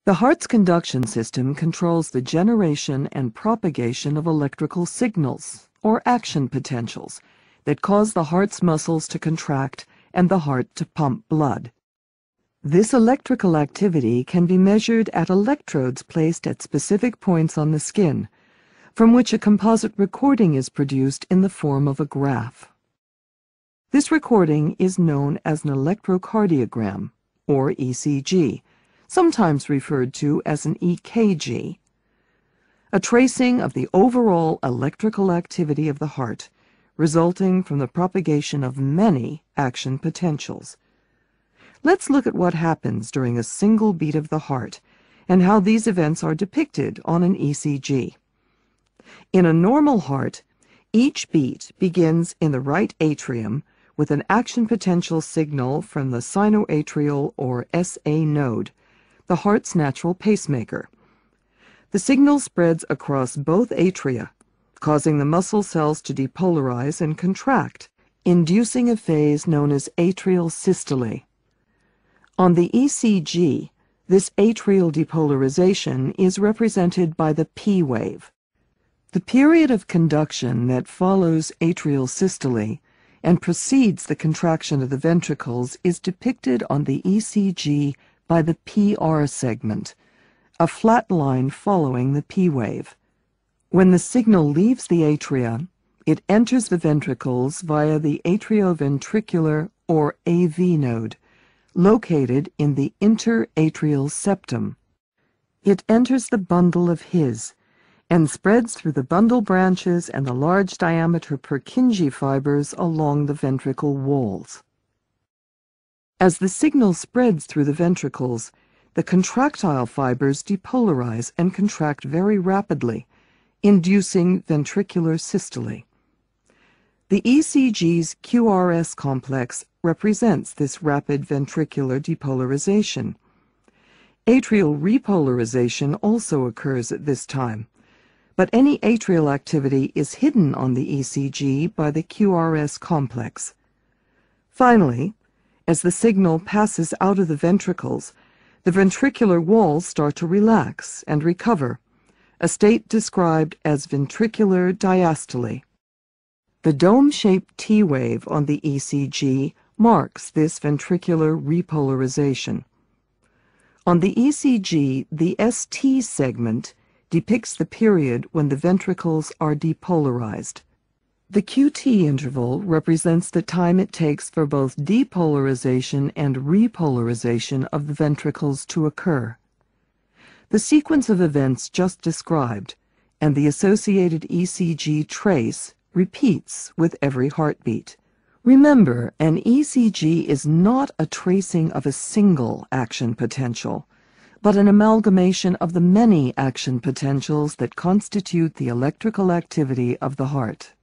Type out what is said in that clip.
The heart's conduction system controls the generation and propagation of electrical signals, or action potentials, that cause the heart's muscles to contract and the heart to pump blood. This electrical activity can be measured at electrodes placed at specific points on the skin, from which a composite recording is produced in the form of a graph. This recording is known as an electrocardiogram, or ECG, sometimes referred to as an EKG. A tracing of the overall electrical activity of the heart, resulting from the propagation of many action potentials. Let's look at what happens during a single beat of the heart and how these events are depicted on an ECG. In a normal heart, each beat begins in the right atrium with an action potential signal from the sinoatrial or SA node, the heart's natural pacemaker. The signal spreads across both atria, causing the muscle cells to depolarize and contract, inducing a phase known as atrial systole. On the ECG, this atrial depolarization is represented by the P wave. The period of conduction that follows atrial systole and precedes the contraction of the ventricles is depicted on the ECG by the PR segment, a flat line following the P wave. When the signal leaves the atria, it enters the ventricles via the atrioventricular or AV node, located in the interatrial septum. It enters the bundle of His and spreads through the bundle branches and the large diameter Purkinje fibers along the ventricle walls. As the signal spreads through the ventricles, the contractile fibers depolarize and contract very rapidly, inducing ventricular systole. The ECG's QRS complex represents this rapid ventricular depolarization. Atrial repolarization also occurs at this time, but any atrial activity is hidden on the ECG by the QRS complex. Finally, as the signal passes out of the ventricles, the ventricular walls start to relax and recover, a state described as ventricular diastole. The dome-shaped T wave on the ECG marks this ventricular repolarization. On the ECG, the ST segment depicts the period when the ventricles are depolarized. The QT interval represents the time it takes for both depolarization and repolarization of the ventricles to occur. The sequence of events just described and the associated ECG trace repeats with every heartbeat. Remember, an ECG is not a tracing of a single action potential, but an amalgamation of the many action potentials that constitute the electrical activity of the heart.